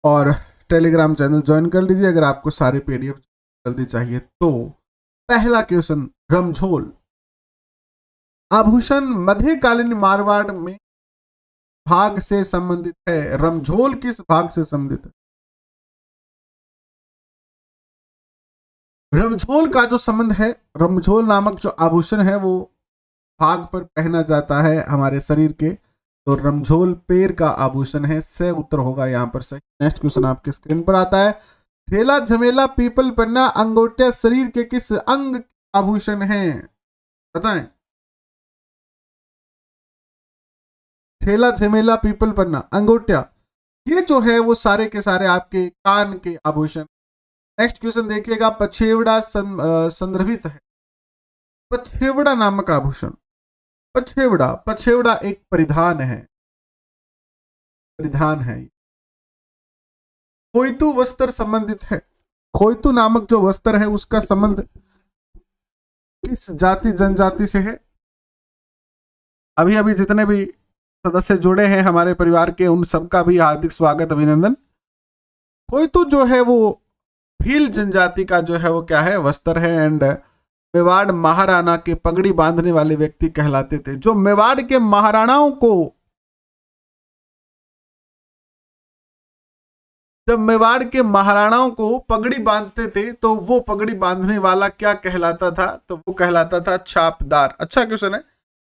और Telegram channel join कर लीजिए अगर आपको सारे पीडीएफ जल्दी चाहिए तो। पहला क्वेश्चन, रमझोल आभूषण मध्यकालीन मारवाड़ में भाग से संबंधित है। रमझोल किस भाग से संबंधित है? रमझोल का जो संबंध है, रमझोल नामक जो आभूषण है वो भाग पर पहना जाता है हमारे शरीर के, तो रमझोल पैर का आभूषण है। से उत्तर होगा यहाँ पर सही। नेक्स्ट क्वेश्चन आपके स्क्रीन पर आता है, थेला झमेला पीपल पन्ना अंगोटिया शरीर के किस अंग आभूषण है? बताएं। थेला झमेला पीपल पन्ना अंगोटिया, ये जो है वो सारे के सारे आपके कान के आभूषण। नेक्स्ट क्वेश्चन देखिएगा, पछेवड़ा संदर्भित है। पछेवड़ा नामक आभूषण, पछेवड़ा एक परिधान है, परिधान है। खोइतू वस्त्र संबंधित है। खोइतू नामक जो वस्त्र है उसका संबंध किस जाति जनजाति से है? अभी अभी जितने भी सदस्य जुड़े हैं हमारे परिवार के, उन सबका भी हार्दिक स्वागत, अभिनंदन। खोइतू जो है वो भील जनजाति का जो है वो क्या है, वस्त्र है। एंड मेवाड़ महाराणा के पगड़ी बांधने वाले व्यक्ति कहलाते थे। जो मेवाड़ के महाराणाओं को, जब मेवाड़ के महाराणाओं को पगड़ी बांधते थे तो वो पगड़ी बांधने वाला क्या कहलाता था? तो वो कहलाता था छापदार। अच्छा क्वेश्चन है,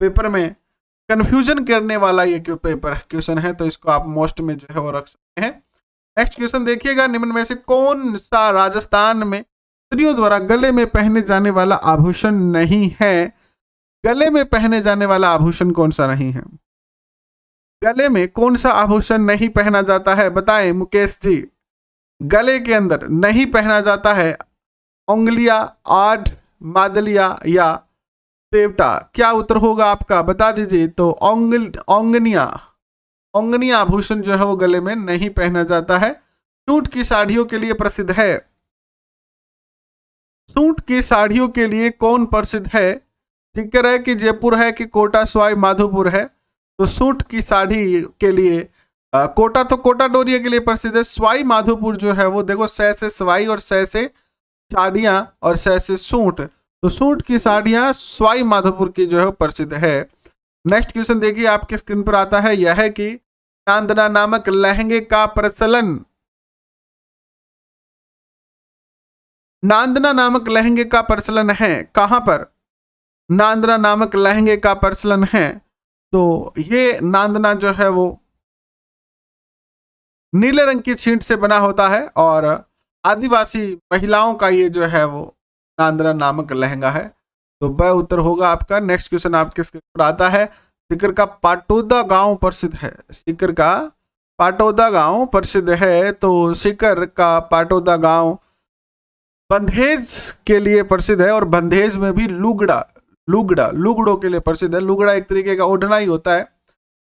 पेपर में कंफ्यूजन करने वाला ये पेपर क्वेश्चन है, तो इसको आप मोस्ट में जो है वो रख सकते हैं। नेक्स्ट क्वेश्चन देखिएगा, निम्न में से कौन सा राजस्थान में स्त्रियों द्वारा गले में पहने जाने वाला आभूषण नहीं है? गले में पहने जाने वाला आभूषण कौन सा नहीं है? गले में कौन सा आभूषण नहीं पहना जाता है? बताएं मुकेश जी। गले के अंदर नहीं पहना जाता है उंगलिया, आठ, मादलिया या तेवटा। क्या उत्तर होगा आपका, बता दीजिए। तो ओंगनिया आभूषण जो है वो गले में नहीं पहना जाता है। सूट की साड़ियों के लिए प्रसिद्ध है। सूट की साड़ियों के लिए कौन प्रसिद्ध है? जिक्र है कि जयपुर है कि कोटा सवाई माधोपुर है। तो सूट की साड़ी के लिए कोटा तो कोटा डोरिया के लिए प्रसिद्ध है। सवाई माधोपुर जो है वो देखो, सै से सवाई और सै से साड़ियाँ और सै से सूट, तो सूट की साड़ियाँ सवाई माधोपुर की जो है प्रसिद्ध है। नेक्स्ट क्वेश्चन देखिए आपके स्क्रीन पर आता है, यह है कि नांदना नामक लहंगे का प्रचलन, नांदना नामक लहंगे का प्रचलन है कहां पर? नांदना नामक लहंगे का प्रचलन है, तो ये नांदना जो है वो नीले रंग की छींट से बना होता है और आदिवासी महिलाओं का ये जो है वो नांदना नामक लहंगा है। तो ब उत्तर होगा आपका। नेक्स्ट क्वेश्चन आपके स्क्रीन पर आता है, सीकर का पाटौदा गांव प्रसिद्ध है। सीकर का पाटौदा गांव प्रसिद्ध है, तो सीकर का पाटौदा गांव बंधेज के लिए प्रसिद्ध है और बंधेज में भी लुगड़ों के लिए प्रसिद्ध है। लुगड़ा एक तरीके का ओढ़ना ही होता है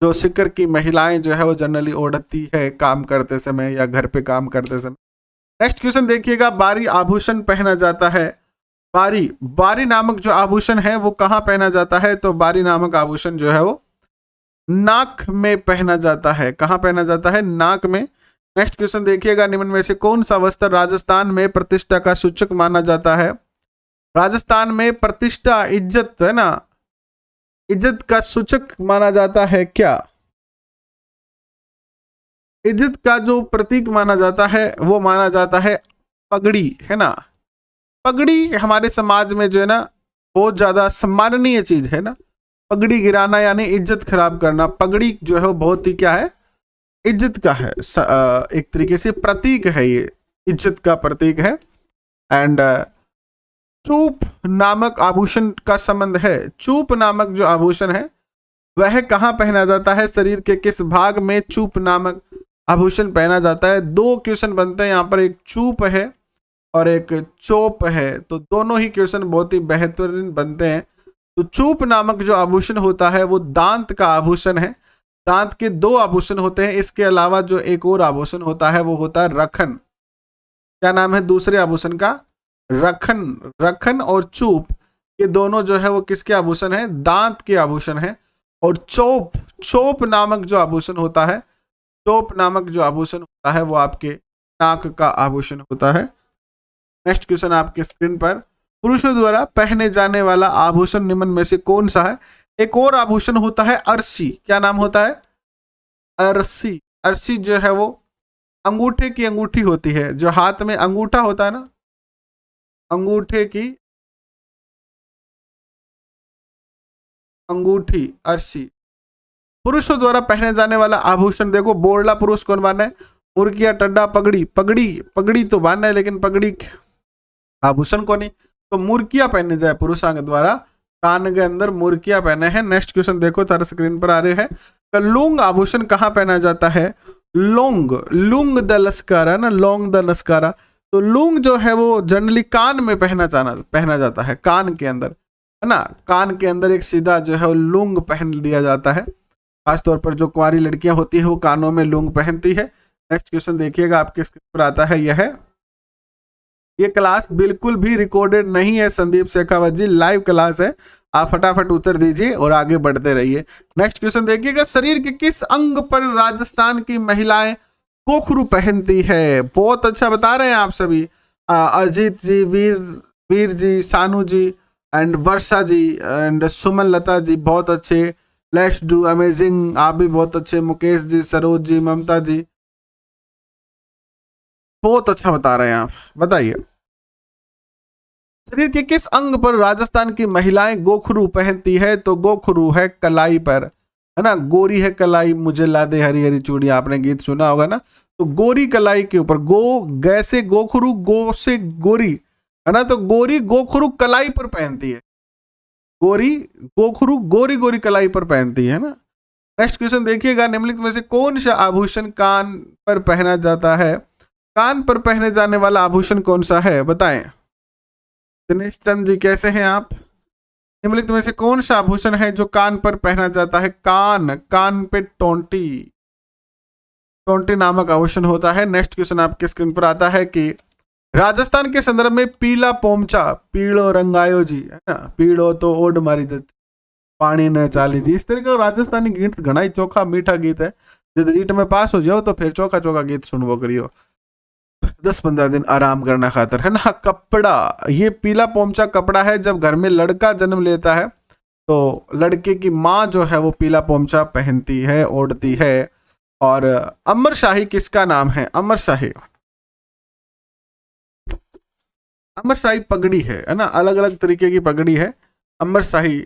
जो सीकर की महिलाएं जो है वो जनरली ओढ़ती है काम करते समय या घर पे काम करते समय। नेक्स्ट क्वेश्चन देखिएगा, बारी आभूषण पहना जाता है। बारी नामक जो आभूषण है वो कहाँ पहना जाता है? तो बारी नामक आभूषण जो है वो नाक में पहना जाता है। कहाँ पहना जाता है? नाक में। नेक्स्ट क्वेश्चन देखिएगा, निम्न में से कौन सा वस्त्र राजस्थान में प्रतिष्ठा का सूचक माना जाता है? राजस्थान में प्रतिष्ठा, इज्जत है ना, इज्जत का सूचक माना जाता है क्या? इज्जत का जो प्रतीक माना जाता है वो माना जाता है पगड़ी, है ना। पगड़ी हमारे समाज में जो है ना बहुत ज्यादा सम्माननीय चीज है ना। पगड़ी गिराना यानी इज्जत खराब करना। पगड़ी जो है वो बहुत ही क्या है, इज्जत का है, एक तरीके से प्रतीक है, ये इज्जत का प्रतीक है। एंड चूप नामक आभूषण का संबंध है। चूप नामक जो आभूषण है वह कहाँ पहना जाता है? शरीर के किस भाग में चूप नामक आभूषण पहना जाता है? दो क्वेश्चन बनते हैं यहाँ पर, एक चूप है और एक चोप है, तो दोनों ही क्वेश्चन बहुत ही बेहतरीन बनते हैं। तो चूप नामक जो आभूषण होता है वो दांत का आभूषण है। दांत के दो आभूषण होते हैं। इसके अलावा जो एक और आभूषण होता है वो होता है रखन। क्या नाम है दूसरे आभूषण का? रखन। रखन और चूप ये दोनों जो है वो किसके आभूषण है? दांत के आभूषण है। और चोप नामक जो आभूषण होता है, टोप नामक जो आभूषण होता है वो आपके नाक का आभूषण होता है। नेक्स्ट क्वेश्चन आपके स्क्रीन पर, पुरुषों द्वारा पहने जाने वाला आभूषण निम्न में से कौन सा है? एक और आभूषण होता है अरसी। क्या नाम होता है? अरसी। अरसी जो है वो अंगूठे की अंगूठी होती है, जो हाथ में अंगूठा होता है ना, अंगूठे की अंगूठी, अरसी। पुरुषों द्वारा पहने जाने वाला आभूषण देखो, बोरला पुरुष कौन बांधे? मुर्गिया, टड्डा, पगड़ी। पगड़ी, पगड़ी तो बांधना है, लेकिन पगड़ी आभूषण को नहीं, तो मुर्किया पहने जाए पुरुषांग द्वारा, कान के अंदर मुर्किया पहने हैं। नेक्स्ट क्वेश्चन देखो, तारा स्क्रीन पर आ रहे हैं। लुंग आभूषण कहाँ पहना जाता है? लुंग, लुंग द लस्कारा ना, लौंग द लस्कारा। तो लुंग जो है वो जनरली कान में पहना जाता है, कान के अंदर, है ना, कान के अंदर एक सीधा जो है वो लुंग पहन दिया जाता है। खासतौर पर जो कुंवारी लड़कियां होती है वो कानों में लुंग पहनती है। नेक्स्ट क्वेश्चन देखिएगा, आपके स्क्रीन पर आता है, यह ये क्लास बिल्कुल भी रिकॉर्डेड नहीं है संदीप शेखावत जी, लाइव क्लास है, आप फटाफट उत्तर दीजिए और आगे बढ़ते रहिए। नेक्स्ट क्वेश्चन देखिएगा, शरीर के किस अंग पर राजस्थान की महिलाएं कोखरू पहनती है? बहुत अच्छा बता रहे हैं आप सभी, अजीत जी, Veer ji, Sanu ji and Varsha ji and सुमन लता जी, बहुत अच्छे, लेट्स डू अमेजिंग, आप भी बहुत अच्छे, मुकेश जी, सरोज जी, ममता जी, बहुत अच्छा बता रहे हैं आप। बताइए, शरीर के किस अंग पर राजस्थान की महिलाएं गोखरू पहनती है? तो गोखरू है कलाई पर, है ना, गोरी है कलाई, मुझे ला दे हरी हरी चूड़ी, आपने गीत सुना होगा ना, तो गोरी कलाई के ऊपर, गो गैसे गोखरू, गो से गोरी, है ना, तो गोरी गोखरू कलाई पर पहनती है, गोरी गोखरू गोरी गोरी कलाई पर पहनती है ना। नेक्स्ट क्वेश्चन देखिएगा, निम्नलिखित में से कौन सा आभूषण कान पर पहना जाता है? कान पर पहने जाने वाला आभूषण कौन सा है? बताएं। दिनेश चंद जी कैसे हैं आप? निम्नलिखित में से कौन सा आभूषण है जो कान पर पहना जाता है? कान पे टोंटी, टोंटी नामक आभूषण होता है। नेक्स्ट क्वेश्चन आपके स्क्रीन पर आता है कि राजस्थान के संदर्भ में पीला पोमचा, पीड़ो रंगायो जी, है ना, पीड़ो तो ओड मारी जत पानी न चाली जी, इस तरह का राजस्थानी गीत घना ही चोखा मीठा गीत है। जब रीट में पास हो जाओ तो फिर चोखा चोखा गीत सुनवो करियो, 10-15 दिन आराम करना खातर, है ना। कपड़ा, ये पीला पोमचा कपड़ा है, जब घर में लड़का जन्म लेता है तो लड़के की माँ जो है वो पीला पोमचा पहनती है, ओढ़ती है। और अमर शाही किसका नाम है? अमर शाही, अमर शाही पगड़ी है ना, अलग अलग तरीके की पगड़ी है। अमर शाही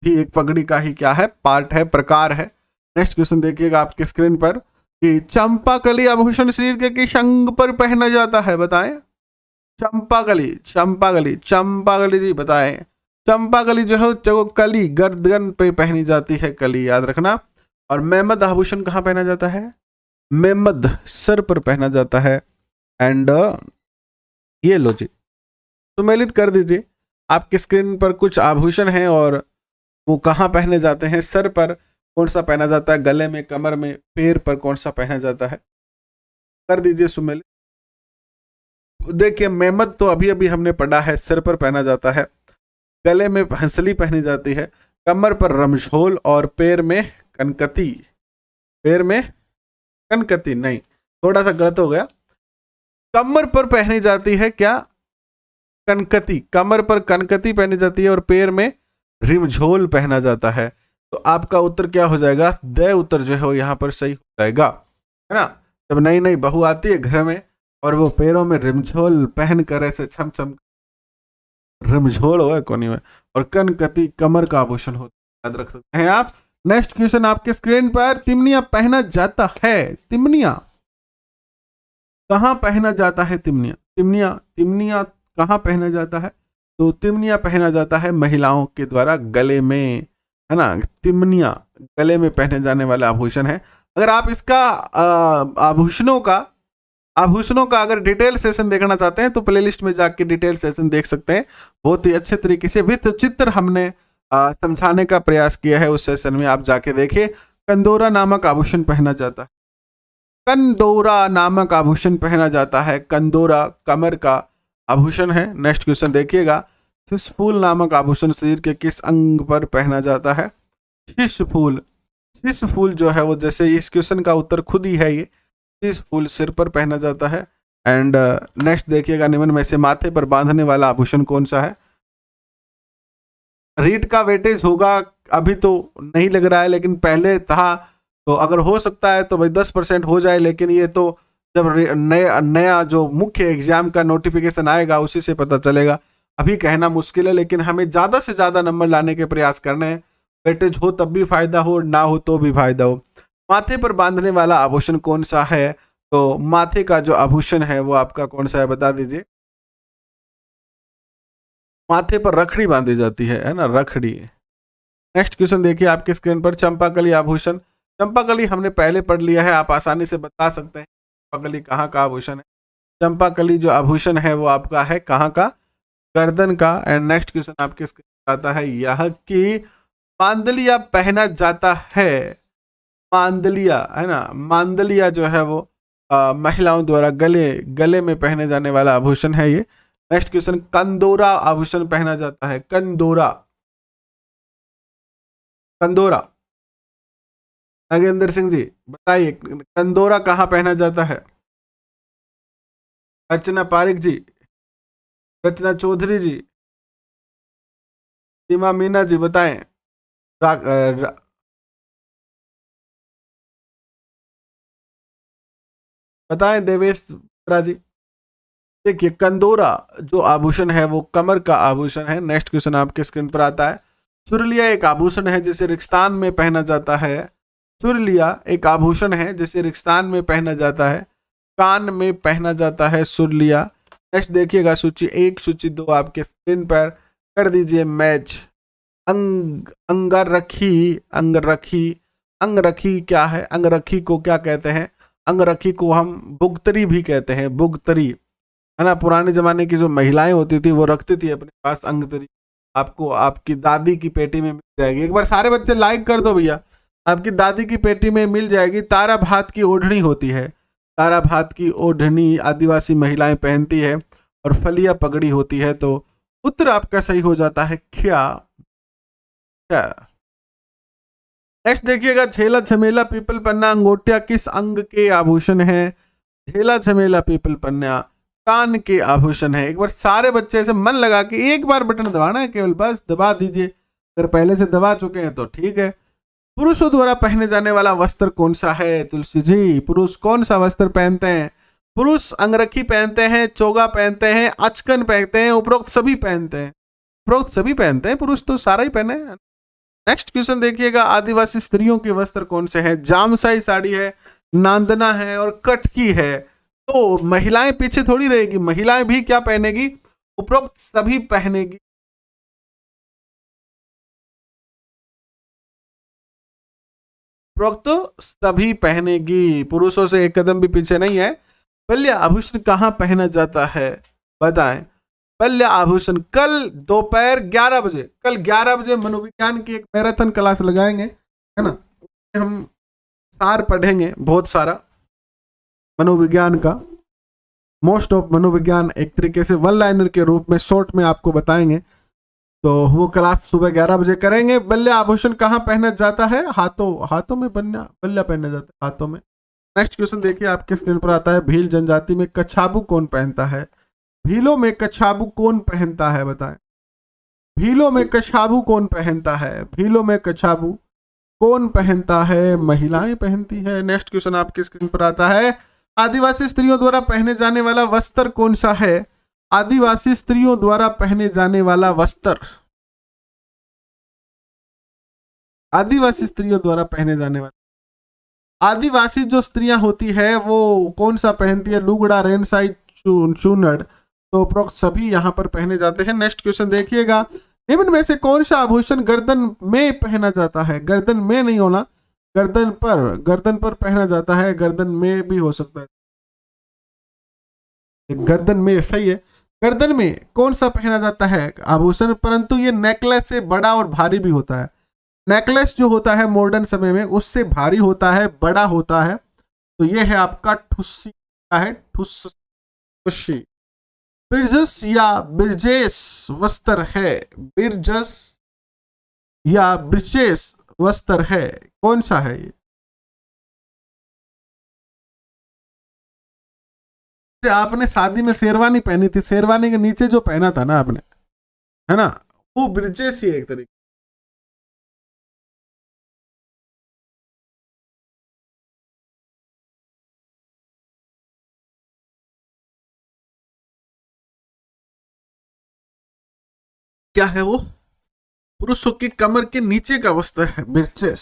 भी एक पगड़ी का ही क्या है, पार्ट है, प्रकार है। नेक्स्ट क्वेश्चन देखिएगा आपके स्क्रीन पर कि चंपाकली आभूषण शरीर के किस अंग पर पहना जाता है? बताएं। चंपाकली, चंपाकली, चंपाकली जी बताएं। चंपाकली जो है जो कली गर्दन पे पहनी जाती है, कली याद रखना। और मेमद आभूषण कहाँ पहना जाता है? मेमद सर पर पहना जाता है। एंड ये लो जी, सुमेलित कर दीजिए, आपके स्क्रीन पर कुछ आभूषण हैं और वो कहाँ पहने जाते हैं? सर पर कौन सा पहना जाता है, गले में, कमर में, पैर पर कौन सा पहना जाता है? कर दीजिए सुमेलित। देखिए, मेमद तो अभी अभी हमने पढ़ा है, सिर पर पहना जाता है, गले में हंसली पहनी जाती है, कमर पर रमझोल और पैर में कनकती, पैर में कनकती नहीं, थोड़ा सा गलत हो गया, कमर पर पहनी जाती है क्या? कनकती, कमर पर कनकती पहनी जाती है और पैर में रिमझोल पहना जाता है। तो आपका उत्तर क्या हो जाएगा? द उत्तर जो है यहाँ पर सही हो जाएगा, है ना। जब नई नई बहू आती है घर में और वो पैरों में रिमझोल पहन कर ऐसे छम छम, रिमझोल हो कोनी में, और कनकती कमर का आभूषण होता है, याद रख सकते हैं आप। नेक्स्ट क्वेश्चन आपके स्क्रीन पर, तिमनिया पहना जाता है, तिमनिया कहाँ पहना जाता है? तिमनिया, तिमनिया, तिमनिया कहाँ पहना जाता है? तो तिमनिया पहना जाता है महिलाओं के द्वारा गले में, है ना। तिमनिया गले में पहने जाने वाला आभूषण है। अगर आप इसका आभूषणों का अगर डिटेल सेशन देखना चाहते हैं तो प्लेलिस्ट में जाके डिटेल सेशन देख सकते हैं, बहुत ही अच्छे तरीके से विथ चित्र हमने समझाने का प्रयास किया है, उस सेशन में आप जाके देखिए। कंदोरा नामक आभूषण पहना जाता है, कंदोरा नामक आभूषण पहना जाता है, कंदोरा कमर का आभूषण है। नेक्स्ट क्वेश्चन देखिएगा, शिशफूल नामक आभूषण शरीर के किस अंग पर पहना जाता है? शिशफूल, शीश फूल जो है वो, जैसे इस क्वेश्चन का उत्तर खुद ही है ये, शीश फूल सिर पर पहना जाता है। एंड नेक्स्ट देखिएगा, निम्न में से माथे पर बांधने वाला आभूषण कौन सा है? रीट का वेटेज होगा, अभी तो नहीं लग रहा है, लेकिन पहले था, तो अगर हो सकता है तो भाई 10% हो जाए, लेकिन ये तो जब नया जो मुख्य एग्जाम का नोटिफिकेशन आएगा उसी से पता चलेगा। अभी कहना मुश्किल है, लेकिन हमें ज़्यादा से ज़्यादा नंबर लाने के प्रयास करने हैं। वेटेज हो तब भी फायदा हो, ना हो तो भी फायदा हो। माथे पर बांधने वाला आभूषण कौन सा है? तो माथे का जो आभूषण है वो आपका कौन सा है, बता दीजिए। माथे पर रखड़ी बांधी जाती है ना, रखड़ी। नेक्स्ट क्वेश्चन देखिए आपके स्क्रीन पर, चंपाकली आभूषण। चंपाकली हमने पहले पढ़ लिया है, आप आसानी से बता सकते हैं चंपाकली कहाँ का आभूषण है। चंपाकली जो आभूषण है वो आपका है कहाँ का? गर्दन का। एंड नेक्स्ट क्वेश्चन आपके स्क्रीन पर आता है, यह कि मांदलिया पहना जाता है। मांदलिया है ना, मांदलिया जो है वो महिलाओं द्वारा गले में पहने जाने वाला आभूषण है ये। नेक्स्ट क्वेश्चन, कंदोरा आभूषण पहना जाता है। कंदोरा, कंदोरा, नागेंद्र सिंह जी बताइए, कंदोरा कहाँ पहना जाता है? अर्चना पारिक जी, रचना चौधरी जी, सीमा मीना जी बताएं। रा, रा, बताएं देवेश जी। देखिए, कंदोरा जो आभूषण है वो कमर का आभूषण है। नेक्स्ट क्वेश्चन आपके स्क्रीन पर आता है, सुरलिया एक आभूषण है जिसे रिक्तान में पहना जाता है। सुरलिया एक आभूषण है जिसे रिक्तान में पहना जाता है, कान में पहना जाता है सुरलिया। नेक्स्ट देखिएगा, सूची 1 सूची 2 आपके स्क्रीन पर कर दीजिए मैच। अंगरखी, अंगरखी, अंगरखी क्या है? अंगरखी को क्या कहते हैं? अंगरखी को हम बुगतरी भी कहते हैं, बुगतरी है ना। पुराने जमाने की जो महिलाएं होती थी वो रखती थी अपने पास अंगतरी। आपको आपकी दादी की पेटी में मिल जाएगी। एक बार सारे बच्चे लाइक कर दो भैया, आपकी दादी की पेटी में मिल जाएगी। तारा भात की ओढ़नी होती है, तारा भात की ओढ़नी आदिवासी महिलाएं पहनती है, और फलिया पगड़ी होती है। तो उत्तर आपका सही हो जाता है क्या? क्या? नेक्स्ट देखिएगा, झेला झमेला पीपल पन्ना अंगोटिया किस अंग के आभूषण है? झेला झमेला पीपल पन्ना कान के आभूषण है। एक बार सारे बच्चे ऐसे मन लगा के एक बार बटन दबाना है केवल, बस दबा दीजिए। अगर पहले से दबा चुके हैं तो ठीक है। पुरुषों द्वारा पहने जाने वाला वस्त्र कौन सा है? तुलसी जी, पुरुष कौन सा वस्त्र पहनते हैं? पुरुष अंगरखी पहनते हैं, चोगा पहनते हैं, अचकन पहनते हैं, उपरोक्त सभी पहनते हैं। उपरोक्त सभी पहनते हैं, पुरुष तो सारा ही पहने हैं। नेक्स्ट क्वेश्चन देखिएगा, आदिवासी स्त्रियों के वस्त्र कौन से हैं? जामसाई साड़ी है, नांदना है और कटकी है। तो महिलाएं पीछे थोड़ी रहेगी, महिलाएं भी क्या पहनेगी? उपरोक्त सभी पहनेगी। उपरोक्त सभी पहनेगी, पुरुषों से एक कदम भी पीछे नहीं है। बल्य आभूषण कहाँ पहना जाता है, बताएं। बल्य आभूषण कल दोपहर 11 बजे, कल 11 बजे मनोविज्ञान की एक मैराथन क्लास लगाएंगे, है ना। हम सार पढ़ेंगे बहुत सारा मनोविज्ञान का, मोस्ट ऑफ मनोविज्ञान एक तरीके से वन लाइनर के रूप में शॉर्ट में आपको बताएंगे। तो वो क्लास सुबह 11 बजे करेंगे। बल्य आभूषण कहाँ पहना जाता है? हाथों, हाथों में बल्ला पहना जाता है, हाथों में। नेक्स्ट क्वेश्चन देखिए आपके स्क्रीन पर आता है, भील जनजाति में कछाबू कौन पहनता है? भीलों में कछाबू कौन पहनता है, बताएं। भीलों में कछाबू कौन पहनता है? भीलों में कछाबू कौन पहनता है? महिलाएं पहनती है। नेक्स्ट क्वेश्चन आपके स्क्रीन पर आता है, आदिवासी स्त्रियों द्वारा पहने जाने वाला वस्त्र कौन सा है? आदिवासी स्त्रियों द्वारा पहने जाने वाला वस्त्र, आदिवासी स्त्रियों द्वारा पहने जाने वाला, आदिवासी जो स्त्रियां होती है वो कौन सा पहनती है? लुगड़ा, रेनसाई, चूनड़। तो उपरोक्त सभी यहाँ पर पहने जाते हैं। नेक्स्ट क्वेश्चन देखिएगा, निम्न में से कौन सा आभूषण गर्दन में पहना जाता है? गर्दन में नहीं होना, गर्दन पर, गर्दन पर पहना जाता है, गर्दन में भी हो सकता है। गर्दन में सही है। गर्दन में कौन सा पहना जाता है आभूषण? परंतु ये नेकलेस से बड़ा और भारी भी होता है। नेकलेस जो होता है मॉडर्न समय में उससे भारी होता है, बड़ा होता है। तो ये है आपका ठुस्सी, क्या है? ठुस्सी। बिरजस या बिरजेस वस्त्र है, बिरजस या ब्रिचेस वस्त्र है, कौन सा है ये? आपने शादी में शेरवानी पहनी थी, शेरवानी के नीचे जो पहना था ना आपने, है ना, वो ब्रिजेश ही एक तरीके। क्या है वो? पुरुषों की कमर के नीचे का वस्त्र है ब्रिजेश।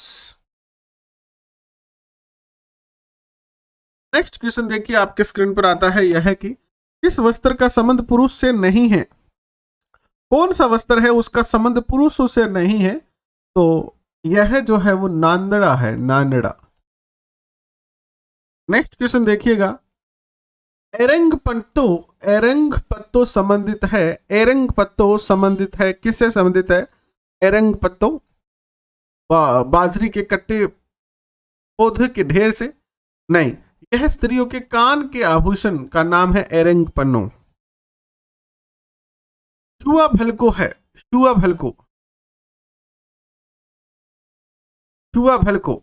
नेक्स्ट क्वेश्चन देखिए आपके स्क्रीन पर आता है, यह है कि इस वस्त्र का संबंध पुरुष से नहीं है। कौन सा वस्त्र है उसका संबंध पुरुषों से नहीं है? तो यह जो है वो नांदड़ा है, नांदड़ा। नेक्स्ट क्वेश्चन देखिएगा, एरंग पत्तो, एरंग पत्तो संबंधित है, एरंग पत्तो संबंधित है, किससे संबंधित है? एरंग पत्तो बाजरी के कट्टे पौधे के ढेर से नहीं, यह स्त्रियों के कान के आभूषण का नाम है एरंग पन्नो। शुआ भलको है, शुआ भलको, शुआ भलको,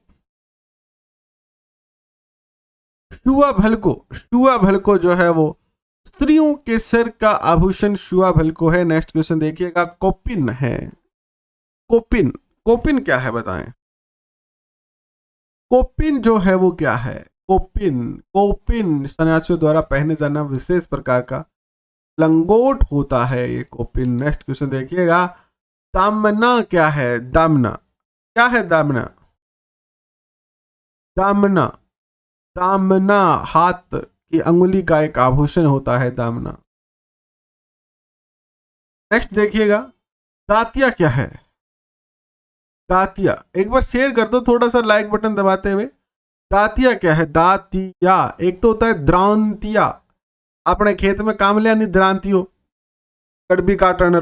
शुआ भलको, शुआ भलको जो है वो स्त्रियों के सिर का आभूषण शुआ भलको है। नेक्स्ट क्वेश्चन देखिएगा, कोपिन है, कोपिन, कोपिन क्या है बताएं? कोपिन जो है वो क्या है? कोपिन, कोपिन सन्यासियों द्वारा पहने जाना विशेष प्रकार का लंगोट होता है ये कोपिन। नेक्स्ट क्वेश्चन देखिएगा, दामना क्या है? दामना क्या है? दामना, दामना, दामना हाथ की अंगुली का एक आभूषण होता है दामना। नेक्स्ट देखिएगा, दातिया क्या है? दातिया, एक बार शेयर कर दो थोड़ा सा लाइक बटन दबाते हुए। दातिया क्या है? दातिया एक तो होता है द्रांतिया, अपने खेत में काम लिया नहीं द्रांतियो, कड़बी काटन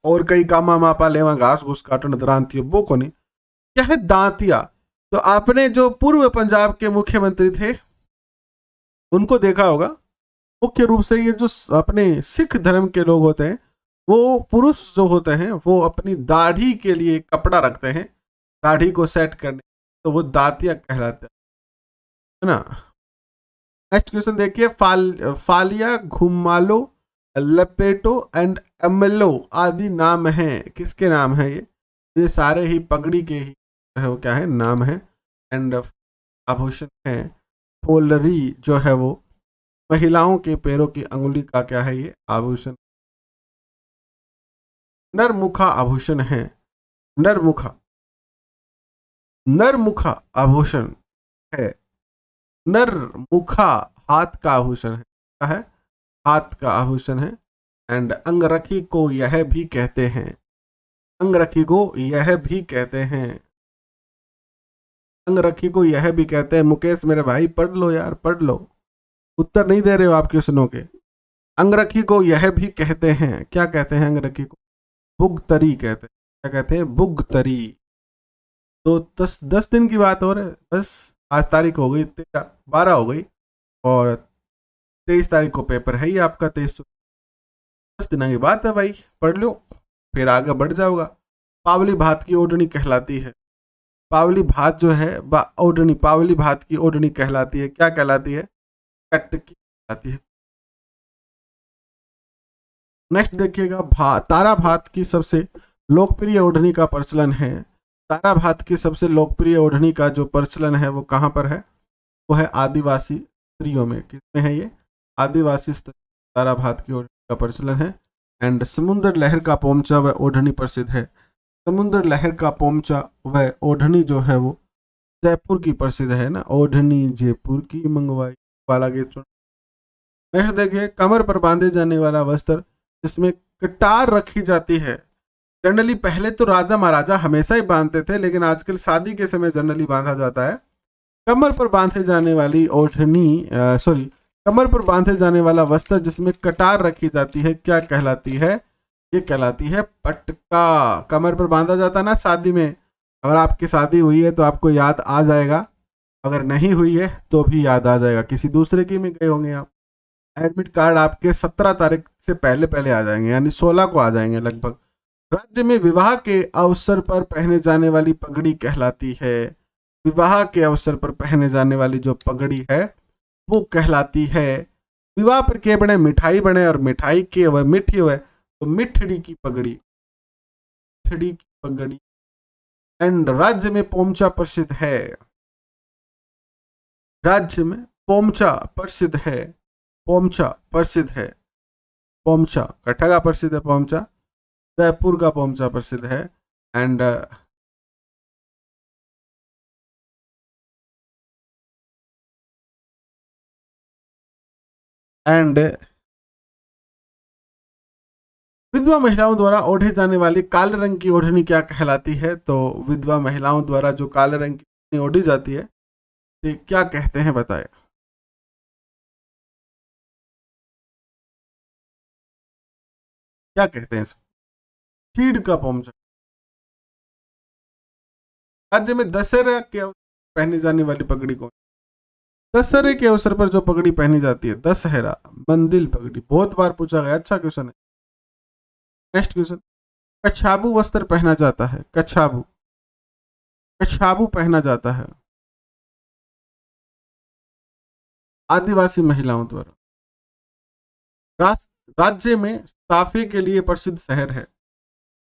और कई कामा मापा लेवा घास घूस काटन द्रांतियो, वो को नहीं। क्या है? दांतिया। तो आपने जो पूर्व पंजाब के मुख्यमंत्री थे उनको देखा होगा, मुख्य रूप से ये जो अपने सिख धर्म के लोग होते हैं, वो पुरुष जो होते हैं वो अपनी दाढ़ी के लिए कपड़ा रखते हैं, दाढ़ी को सेट करने, तो वो दातिया कहलाते है ना। नेक्स्ट क्वेश्चन देखिए, फालिया, घुमालो, लपेटो एंड एमलो आदि नाम हैं, किसके नाम है ये सारे ही पगड़ी के ही है, वो क्या है? नाम है। एंड आभूषण है। फोलरी जो है वो महिलाओं के पैरों की अंगुली का क्या है? ये आभूषण। नरमुखा आभूषण है, नरमुखा, नरमुखा आभूषण है, नरमुखा हाथ का आभूषण है, क्या है? हाथ का आभूषण है। एंड अंगरखी को यह भी कहते हैं, अंगरखी को यह भी कहते हैं, अंगरखी को यह भी कहते हैं। मुकेश मेरे भाई पढ़ लो यार, पढ़ लो, उत्तर नहीं दे रहे हो आप क्वेश्चनों के। अंगरखी को यह भी कहते हैं, क्या कहते हैं अंगरखी को? बुगतरी कहते हैं, क्या कहते हैं? बुगतरी। तो 10 दिन की बात हो रही है, बस आज तारीख हो गई 12 हो गई और 23 तारीख को पेपर है ही आपका, 10 दिन की बात है भाई, पढ़ लो फिर आगे बढ़ जाओगा। पावली भात की ओढ़नी कहलाती है, पावली भात जो है ओढ़नी, पावली भात की ओढ़नी कहलाती है, क्या कहलाती है? कट की कहलाती है। नेक्स्ट देखिएगा, तारा भात की सबसे लोकप्रिय ओढ़नी का प्रचलन है, तारा भात की सबसे लोकप्रिय ओढ़नी का जो प्रचलन है वो कहाँ पर है? वो है आदिवासी स्त्रियों में। किसमें है ये? आदिवासी तारा भात की ओढ़नी का प्रचलन है। एंड समुद्र लहर का पोमचा वह ओढ़नी प्रसिद्ध है, समुद्र लहर का पोमचा वह ओढ़नी जो है वो जयपुर की प्रसिद्ध है ना, ओढ़नी जयपुर की मंगवाई वाला गीत सुन। नेक्स्ट देखिए, कमर पर बांधे जाने वाला वस्त्र जिसमें कटार रखी जाती है। जनरली पहले तो राजा महाराजा हमेशा ही बांधते थे, लेकिन आजकल शादी के समय जनरली बांधा जाता है। कमर पर बांधे जाने वाली ओढ़नी, कमर पर बांधे जाने वाला वस्त्र जिसमें कटार रखी जाती है, क्या कहलाती है? ये कहलाती है पटका। कमर पर बांधा जाता ना शादी में, अगर आपकी शादी हुई है तो आपको याद आ जाएगा, अगर नहीं हुई है तो भी याद आ जाएगा, किसी दूसरे की में गए होंगे आप। एडमिट कार्ड आपके 17 तारीख से पहले पहले आ जाएंगे, यानी 16 को आ जाएंगे लगभग, राज्य में विवाह के अवसर पर पहने जाने वाली पगड़ी कहलाती है। विवाह के अवसर पर पहने जाने वाली जो पगड़ी है वो कहलाती है। विवाह पर के बने मिठाई बने और मिठाई के हुए मिठी हुए तो मिठड़ी की पगड़ी, मिठड़ी की पगड़ी। एंड राज्य में पोमचा प्रसिद्ध है। राज्य में पोमचा प्रसिद्ध है। पोमचा प्रसिद्ध है। पोमचा कट्ठा का प्रसिद्ध है। पोमचा जयपुर का पोमचा प्रसिद्ध है। एंड विधवा महिलाओं द्वारा ओढ़े जाने वाली काले रंग की ओढ़नी क्या कहलाती है? तो विधवा महिलाओं द्वारा जो काले रंग की ओढ़नी ओढ़ी जाती है ये क्या कहते हैं बताएं। क्या कहते हैं इसको? चीड़ का पोमचा। राज्य में दशहरा के अवसर पर पहनी जाने वाली पगड़ी कौन? दशहरे के अवसर पर जो पगड़ी पहनी जाती है दशहरा, मंदिल पगड़ी। बहुत बार पूछा गया, अच्छा क्वेश्चन है। नेक्स्ट क्वेश्चन, कछाबू वस्त्र पहना जाता है। कछाबू, कछाबू पहना जाता है आदिवासी महिलाओं द्वारा। राज्य में साफे के लिए प्रसिद्ध शहर है।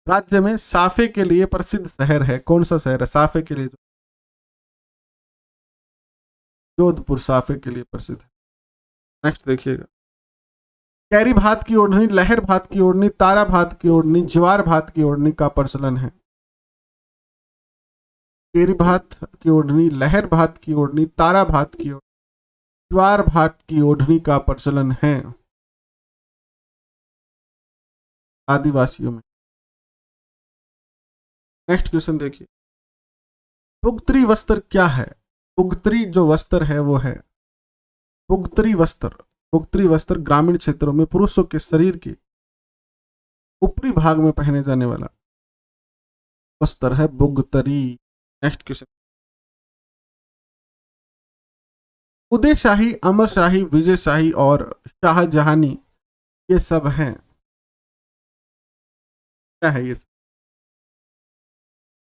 राज्य में साफे के लिए प्रसिद्ध शहर है। कौन सा शहर है साफे के लिए? जोधपुर साफे के लिए प्रसिद्ध है। नेक्स्ट देखिएगा, कैरी भात की ओढ़नी, लहर भात की ओढ़नी, तारा भात की ओढ़नी, ज्वार भात की ओढ़नी का प्रचलन है। कैरी भात की ओढ़नी, लहर भात की ओढ़नी, तारा भात की ओढ़नी, ज्वार भात की ओढ़नी का प्रचलन है आदिवासियों में। नेक्स्ट क्वेश्चन देखिए, पुगत्री वस्त्र क्या है? पुगत्री जो वस्त्र है वो है पुगत्री वस्त्र। पुगत्री वस्त्र ग्रामीण क्षेत्रों में पुरुषों के शरीर के ऊपरी भाग में पहने जाने वाला वस्त्र है बुगतरी। नेक्स्ट क्वेश्चन, उदयशाही, अमरशाही, विजयशाही और शाहजहानी ये सब हैं। क्या है ये सब?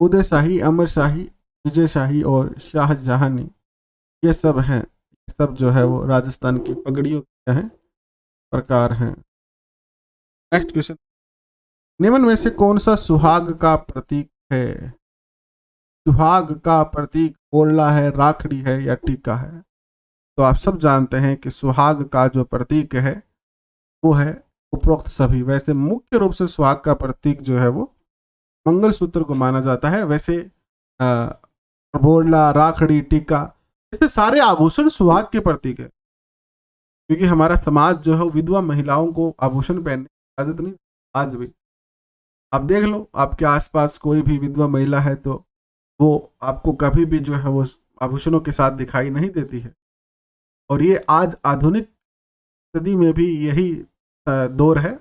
उदयशाही, अमरशाही, विजयशाही और शाहजहानी ये सब हैं। ये सब जो है वो राजस्थान की पगड़ियों के हैं प्रकार हैं। नेक्स्ट क्वेश्चन, निम्न में से कौन सा सुहाग का प्रतीक है? सुहाग का प्रतीक ओरला है, राखड़ी है या टीका है? तो आप सब जानते हैं कि सुहाग का जो प्रतीक है वो है उपरोक्त सभी। वैसे मुख्य रूप से सुहाग का प्रतीक जो है वो मंगलसूत्र को माना जाता है। वैसे बोरला, राखड़ी, टीका ऐसे सारे आभूषण सुहाग के प्रतीक है, क्योंकि हमारा समाज जो है विधवा महिलाओं को आभूषण पहनने की आदत नहीं। आज भी आप देख लो, आपके आसपास कोई भी विधवा महिला है तो वो आपको कभी भी जो है वो आभूषणों के साथ दिखाई नहीं देती है। और ये आज आधुनिक सदी में भी यही दौर है।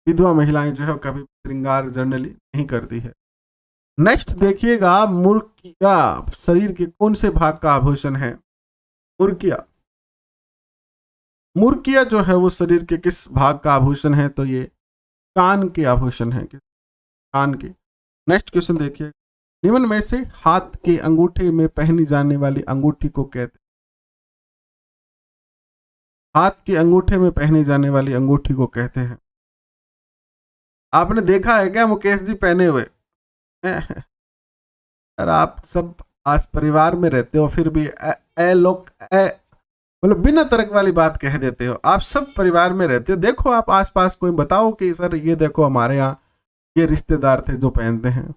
विधवा महिलाएं जो है कभी श्रृंगार जनरली नहीं करती है। नेक्स्ट देखिएगा, मुर्किया शरीर के कौन से भाग का आभूषण है? मुर्किया, मुर्किया जो है वो शरीर के किस भाग का आभूषण है? तो ये कान के आभूषण है, कान के। नेक्स्ट क्वेश्चन देखिए, निम्न में से हाथ के अंगूठे में पहनी जाने वाली अंगूठी को कहते हैं? हाथ के अंगूठे में पहनी जाने वाली अंगूठी को कहते हैं? आपने देखा है क्या मुकेश जी पहने हुए? यार आप सब आस परिवार में रहते हो फिर भी ए लोग मतलब बिना तर्क वाली बात कह देते हो। आप सब परिवार में रहते हो, देखो आप आसपास कोई बताओ कि सर ये देखो हमारे यहाँ ये रिश्तेदार थे जो पहनते हैं।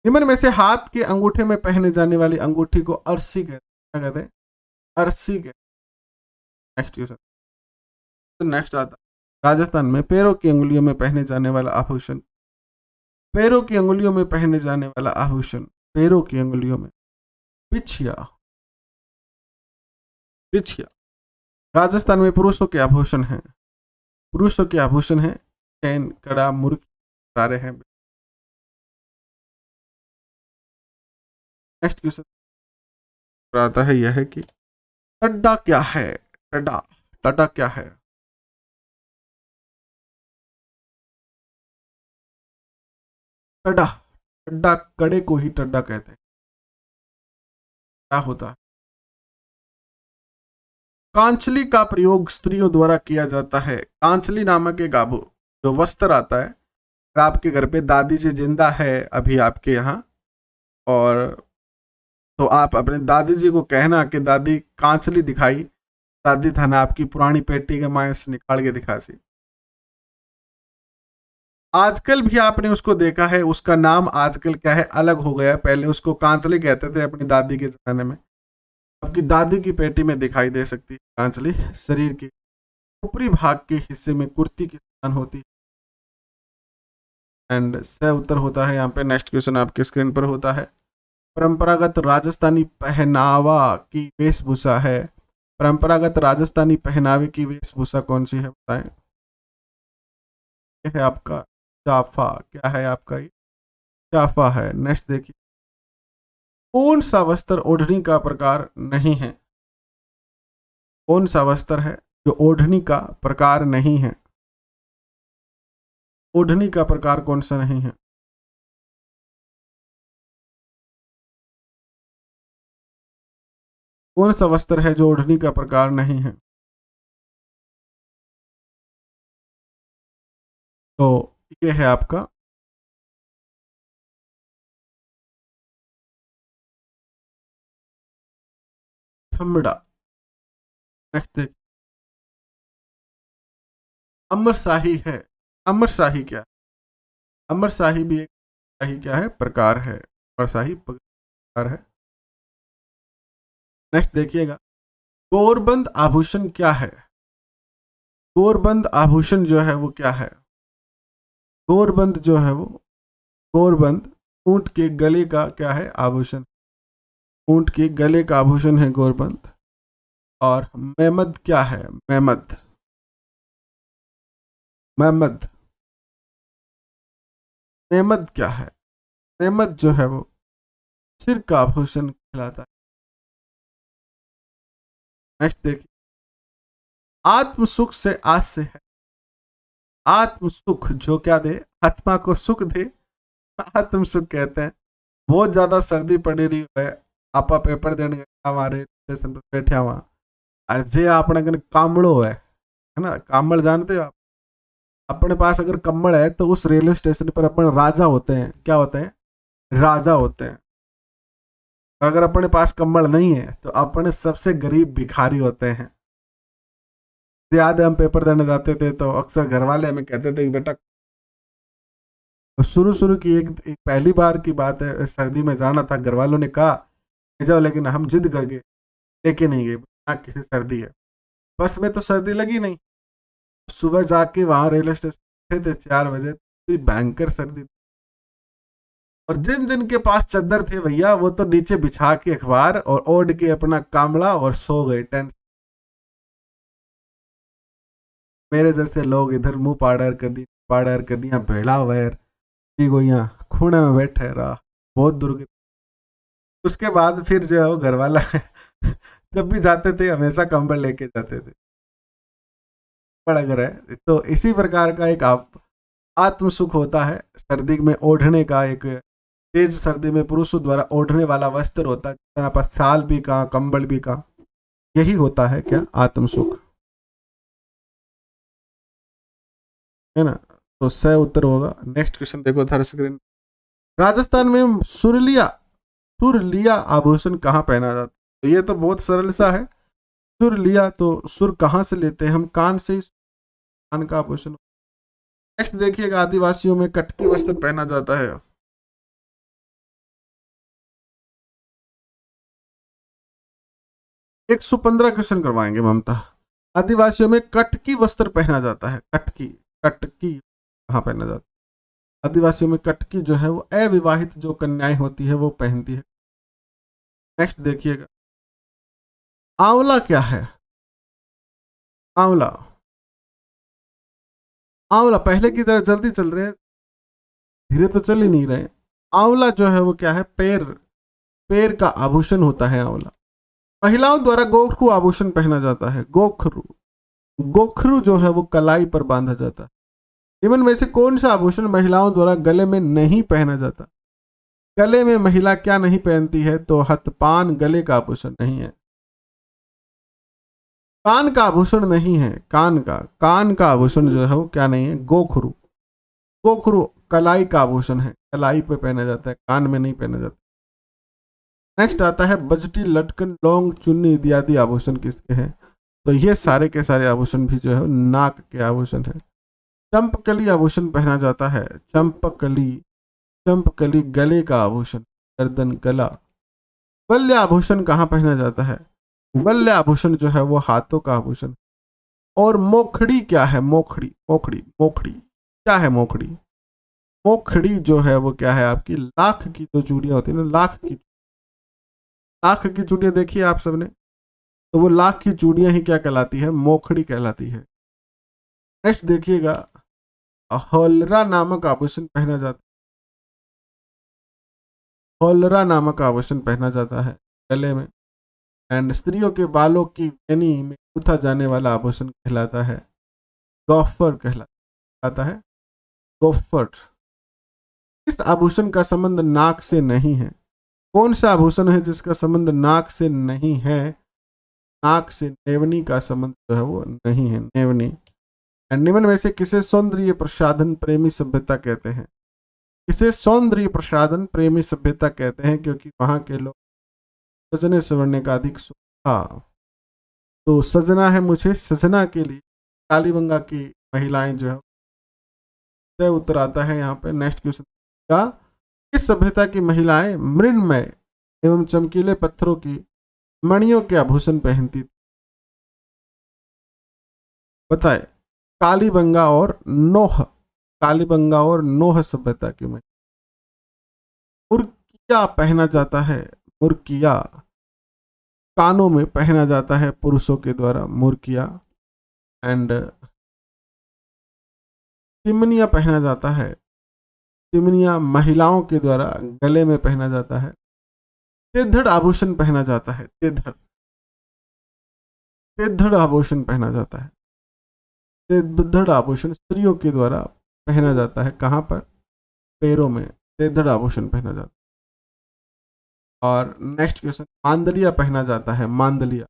निम्न में से हाथ के अंगूठे में पहने जाने वाली अंगूठी को अरसी कहते हैं। क्या कहते हैं? अरसी कहते हैं। नेक्स्ट क्वेश्चन, नेक्स्ट आता, राजस्थान में पैरों की अंगुलियों में पहने जाने वाला आभूषण। पैरों की अंगुलियों में पहने जाने वाला आभूषण, पैरों की अंगुलियों में बिछिया। बिछिया राजस्थान में पुरुषों के आभूषण हैं। पुरुषों के आभूषण हैं चैन, कड़ा, मुर्गी सारे हैं। नेक्स्ट क्वेश्चन आता है यह है कि टड्डा क्या है? टड्डा, टड्डा क्या है? टड्डा, टड्डा कड़े को ही टड्डा कहते हैं। क्या होता है? कांचली का प्रयोग स्त्रियों द्वारा किया जाता है। कांचली नामक एक आभू जो वस्त्र आता है, अगर आपके घर पे दादी जी जिंदा है अभी आपके यहाँ, और तो आप अपने दादी जी को कहना कि दादी कांचली दिखाई, दादी थाना आपकी पुरानी पेटी के माए से निकाल के दिखा सी। आजकल भी आपने उसको देखा है, उसका नाम आजकल क्या है, अलग हो गया है। पहले उसको कांचली कहते थे अपनी दादी के जमाने में। आपकी दादी की पेटी में दिखाई दे सकती है कांचली। शरीर के ऊपरी भाग के हिस्से में कुर्ती के समान होती है। एंड सह उत्तर होता है यहाँ पे। नेक्स्ट क्वेश्चन आपके स्क्रीन पर होता है, परंपरागत राजस्थानी पहनावा की वेशभूषा है। परंपरागत राजस्थानी पहनावे की वेशभूषा कौन सी है, बताएं। यह है आपका जाफा। क्या है आपका ये? जाफा है। नेक्स्ट देखिए, कौन सा वस्त्र ओढ़नी का प्रकार नहीं है? कौन सा वस्त्र है जो ओढ़नी का प्रकार नहीं है? ओढ़नी का प्रकार कौन सा नहीं है? कौन सा वस्त्र है जो ओढ़नी का प्रकार नहीं है? तो ये है आपका चमड़ा। नेक्स्ट देखिए, अमरशाही है। अमरशाही क्या? अमरशाही भी एक शाही क्या है, प्रकार है। अमरशाही प्रकार है। नेक्स्ट देखिएगा, गोरबंद आभूषण क्या है? गोरबंद आभूषण जो है वो क्या है? गोरबंद जो है वो, गोरबंद ऊंट के गले का क्या है, आभूषण। ऊंट के गले का आभूषण है गोरबंद। और मेमद क्या है? मेमद, मेमद, मेमद क्या है? मेमद जो है वो सिर का आभूषण कहलाता है। नेक्स्ट देखिए, आत्म सुख से आस से है। आत्म सुख जो क्या दे, आत्मा को सुख दे, आत्म सुख कहते हैं। बहुत ज्यादा सर्दी पड़ी रही है, आपा पेपर देने गए हमारे स्टेशन पर बैठे हुआ, अरे जे अपने कने कामड़ो है ना, कामड़ जानते हो आप? अपने पास अगर कम्बल है तो उस रेलवे स्टेशन पर अपन राजा होते हैं। क्या होते हैं? राजा होते हैं। अगर अपने पास कम्बल नहीं है तो अपने सबसे गरीब भिखारी होते हैं। याद है हम पेपर देने जाते थे तो अक्सर घर वाले हमें कहते थे कि बेटा, शुरू शुरू की एक पहली बार की बात है, सर्दी में जाना था, घर वालों ने कहा जाओ, लेकिन हम जिद कर गए, लेके नहीं गए, ना किसी सर्दी है। बस में तो सर्दी लगी नहीं। सुबह जाके वहां रेलवे स्टेशन थे 4 बजे, भयंकर सर्दी। और जिन जिन के पास चादर थे भैया, वो तो नीचे बिछा के अखबार और ओढ़ के अपना कामड़ा और सो गए टेंशन। मेरे जैसे लोग इधर मुंह पाड़र कदियां भेड़ा वैर गोइया खूने में बैठे रहा, बहुत दुर्ग। उसके बाद फिर जो है वो घर वाला जब भी जाते थे हमेशा कंबल लेके जाते थे। बड़ा घर है तो इसी प्रकार का एक आत्म सुख होता है सर्दी में ओढ़ने का। एक तेज सर्दी में पुरुषों द्वारा ओढ़ने वाला वस्त्र होता है, जितना पास शाल भी का, कंबल भी का, यही होता है क्या, आत्म सुख, है ना। तो सही उत्तर होगा। नेक्स्ट क्वेश्चन देखो थर्ड स्क्रीन। राजस्थान में सुरलिया आभूषण कहाँ पहना जाता है? तो ये तो बहुत सरल सा है। सुरलिया तो सुर कहाँ से लेते हैं हम? कान से ही कान का आभूषण। नेक्स्ट देखिएगा, आदिवासियों में कटकी वस्त्र पहना जाता है। 115 क्वेश्चन करवाएंगे ममता। आदिवासियों में कटकी वस्त्र पहना जाता है। कटकी, कटकी कहाँ पहना जाता है? आदिवासियों में कटकी जो है वो अविवाहित जो कन्याएं होती है वो पहनती है। नेक्स्ट देखिएगा, आंवला क्या है? आंवला, आंवला पहले की तरह जल्दी चल रहे हैं, धीरे तो चल ही नहीं रहे। आंवला जो है वो क्या है, पैर, पैर का आभूषण होता है आंवला। महिलाओं द्वारा गोखरू आभूषण पहना जाता है। गोखरू, गोखरू जो है वो कलाई पर बांधा जाता है। निम्न में से कौन सा आभूषण महिलाओं द्वारा गले में नहीं पहना जाता? गले में महिला क्या नहीं पहनती है? तो हथपान गले का आभूषण नहीं है। कान का आभूषण नहीं है। कान का आभूषण जो है वो क्या नहीं है? गोखरू। गोखरू कलाई का आभूषण है, कलाई पे पहना जाता है, कान में नहीं पहना जाता। नेक्स्ट आता है बजटी, लटकन, लौंग, चुन्नी इत्यादि आभूषण किसके हैं? तो ये सारे के सारे आभूषण भी जो है नाक के आभूषण है। चंपकली आभूषण पहना जाता है। चंपकली गले का आभूषण, गर्दन, गला। वल्य आभूषण कहाँ पहना जाता है? वल्य आभूषण जो है वो हाथों का आभूषण। और मोखड़ी क्या है? मोखड़ी क्या है? मोखड़ी जो है वो क्या है? आपकी लाख की जो चूड़ियां होती है ना, लाख की चूड़ियां देखी आप सबने, तो वो लाख की चूड़ियां ही क्या कहलाती है? मोखड़ी कहलाती है। नेक्स्ट देखिएगा, होलरा नामक आभूषण पहना जाता है। होलरा नामक आभूषण पहना जाता है गले में। एंड स्त्रियों के बालों की वेनी में गूंथा जाने वाला आभूषण कहलाता है गॉफर, कहलाता है गोफर। इस आभूषण का संबंध नाक से नहीं है। कौन सा आभूषण है जिसका संबंध नाक से नहीं है? नाक से नेवनी का संबंध जो है वो नहीं है, नेवनी। निम्न में से किसे सौंदर्य प्रसाधन प्रेमी सभ्यता कहते हैं? किसे सौंदर्य प्रसाधन प्रेमी सभ्यता कहते हैं? क्योंकि वहां के लोग सजने संवरने का अधिक था। तो सजना है मुझे, सजना के लिए कालीबंगा की महिलाएं जो है उत्तर आता है यहाँ पे। नेक्स्ट क्वेश्चन का, किस सभ्यता की महिलाएं मृण्मय एवं चमकीले पत्थरों की मणियों के आभूषण पहनती थी? बताए। कालीबंगा और नोह सभ्यता की महिला। मुर्किया पहना जाता है। मुर्किया कानों में पहना जाता है पुरुषों के द्वारा, मुर्किया। एंड तिमनिया पहना जाता है। तिमनिया महिलाओं के द्वारा गले में पहना जाता है। तेधड़ आभूषण पहना जाता है। तेधड़ आभूषण पहना जाता है। तेधड़ आभूषण स्त्रियों के द्वारा पहना जाता है। कहाँ पर? पैरों में तेधड़ आभूषण पहना जाता है। और नेक्स्ट क्वेश्चन, मांदलिया पहना जाता है। मांदलिया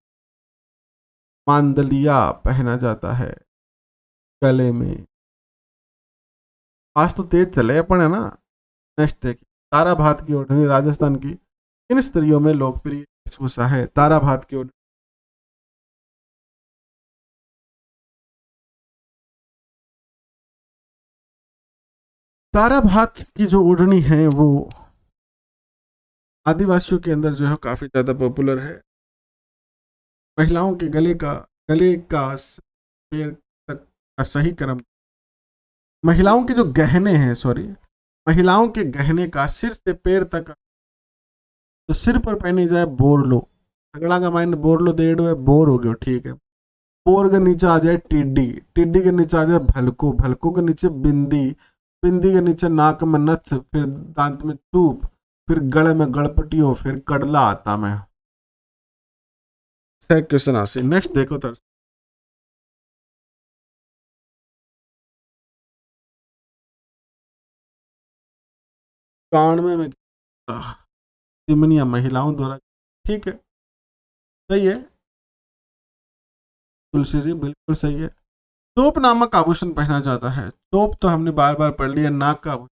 पहना जाता है गले में। आज तो तेज चले अपन है ना। नेक्स्ट देखिए, तारा भात की ओढ़नी राजस्थान की किन स्त्रियों में लोकप्रिय वेशभूषा है? तारा भात की ओढ़नी तारा भात की जो ओढ़नी है वो आदिवासियों के अंदर जो है काफी ज्यादा पॉपुलर है। महिलाओं के गले का पैर तक का सही क्रम, महिलाओं के जो गहने हैं, महिलाओं के गहने का सिर से पैर तक, तो सिर पर पहनी जाए बोरलो, अगला का माइंड बोरलो डेढ़ है, बोर हो गया, ठीक है। बोर के नीचे आ जाए टिड्डी, टिड्डी के नीचे आ जाए भलको, भलको के नीचे बिंदी, बिंदी के नीचे नाक में नथ, फिर दांत में चूप, फिर गले में गड़पटियो, फिर कड़ला आता में। क्वेश्चन आसी। नेक्स्ट देखो तर कान में तिमनिया महिलाओं द्वारा, ठीक है, सही है तुलसी जी, बिल्कुल सही है। तोप नामक आभूषण पहना जाता है। तोप तो हमने बार बार पढ़ लिया, नाक का आभूषण।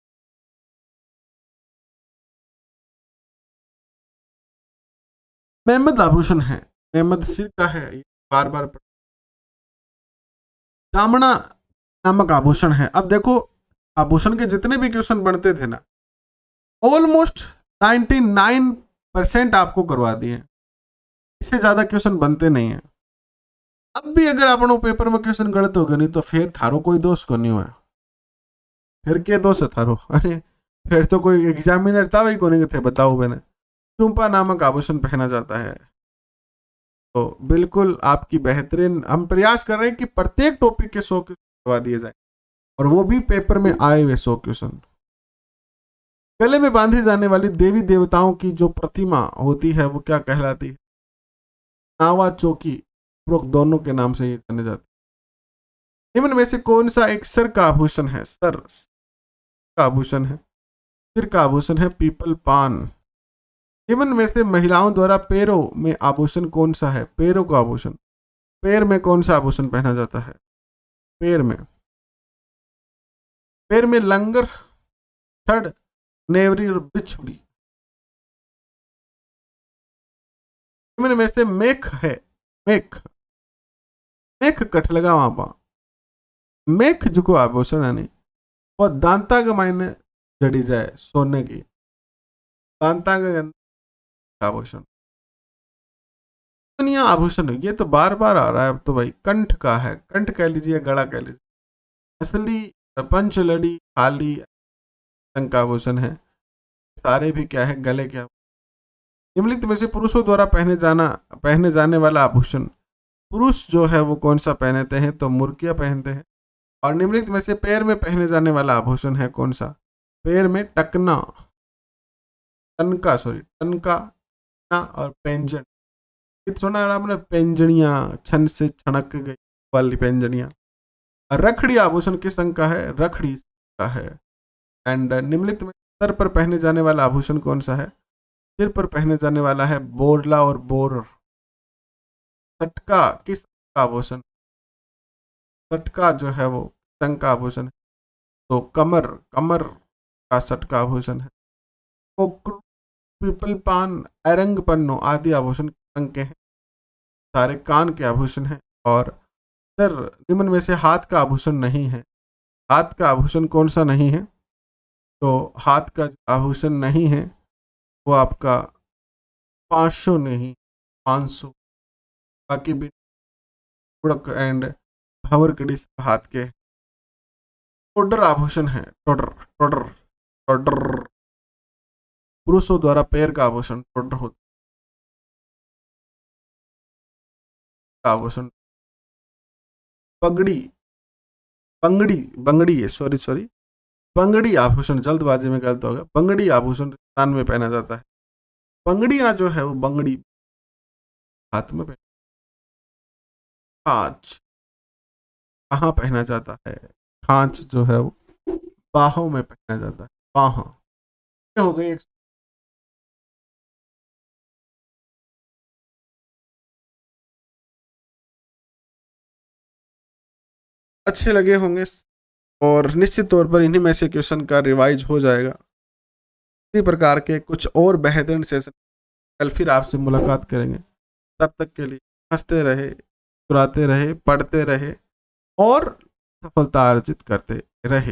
मेहमद आभूषण है, मेहमद सिर का है, बार बार पढ़। दामना नामक आभूषण है। अब देखो, आभूषण के जितने भी क्वेश्चन बनते थे ना, ऑलमोस्ट 99% आपको करवा दिए, इससे ज्यादा क्वेश्चन बनते नहीं है। अब भी अगर अपनों पेपर में क्वेश्चन गलत हो गए नहीं तो फिर थारो कोई दोष को नहीं हुआ, फिर के दोष है थारो? अरे फिर तो कोई एग्जामिनर चावे ही को नहीं थे, बताओ मैंने। चुंपा नामक आभूषण पहना जाता है। तो बिल्कुल आपकी बेहतरीन, हम प्रयास कर रहे हैं कि प्रत्येक टॉपिक के 100 क्वेश्चन करवा दिए जाए, और वो भी पेपर में आए हुए 100 क्वेश्चन। गले में बांधी जाने वाली देवी देवताओं की जो प्रतिमा होती है वो क्या कहलाती है? नावा चौकी, उपरोक्त दोनों के नाम से ये जाने जाते। निम्न में से कौन सा एक सर का आभूषण है? सर का आभूषण है, सिर का आभूषण है पीपल पान। निम्न में से महिलाओं द्वारा पैरों में आभूषण कौन सा है? पैरों का आभूषण, पैर में कौन सा आभूषण पहना जाता है? पैर में, पैर में लंगर, छड़, नेवरी और बिछुड़ी। निम्न में से मेख है, मेख, मेख कठ लगा वहां पर, मेख जो को आभूषण है नहीं, वो दांता के मायने जड़ी जाए सोने की, दांता का आभूषण। दुनिया आभूषण, ये तो बार बार आ रहा है अब तो भाई। कंठ का है, कंठ कह लीजिए, गला कह लीजिए, असली पंचलड़ी खाली का आभूषण है। सारे भी क्या है? गले के। निम्नलिखित में से पुरुषों द्वारा पहने जाने वाला आभूषण, पुरुष जो है वो कौन सा पहनते हैं? तो मुर्किया पहनते हैं। और निम्नलिखित में से पैर में पहने जाने वाला आभूषण है कौन सा? पैर में टकना, टनका और पेंजन। सुना है आपने? पेंजनिया, छन से छनक गई वाली पेंजनिया। रखड़ी आभूषण किस अंग का है? रखड़ी का है। एंड निम्नलिखित में सर पर पहने जाने वाला आभूषण कौन सा है? सिर पर पहने जाने वाला है बोरला और बोर। सटका किस का आभूषण? सटका जो है वो संग का आभूषण है, तो कमर, कमर का सटका आभूषण है। पीपल पान, अरंग पन्नो आदि आभूषण संग के हैं, सारे कान के आभूषण हैं। और सर, निम्न में से हाथ का आभूषण नहीं है। हाथ का आभूषण कौन सा नहीं है? तो हाथ का आभूषण नहीं है वो आपका 500 नहीं, 500। बाकी भी उड़क एंड भंवर कड़ी हाथ के। टोडर आभूषण है, टोडर, टोडर, टोडर। पुरुषों द्वारा पैर का आभूषण टोडर होता है। आभूषण पगड़ी, बंगड़ी, बंगड़ी है, सॉरी, बंगड़ी आभूषण, जल्दबाजी में गलत हो गया। बंगड़ी आभूषण कान में पहना जाता है। बंगड़ियां जो है वो बंगड़ी हाथ में पहना। खांच कहाँ पहना जाता है? खांच जो है वो बाहों में पहना जाता है, बाह। ये हो गई। अच्छे लगे होंगे और निश्चित तौर पर इन्हीं में से क्वेश्चन का रिवाइज हो जाएगा। इसी प्रकार के कुछ और बेहतरीन सेशन कल फिर आपसे मुलाकात करेंगे। तब तक के लिए हंसते रहे, मुस्कुराते रहे, पढ़ते रहे और सफलता अर्जित करते रहे।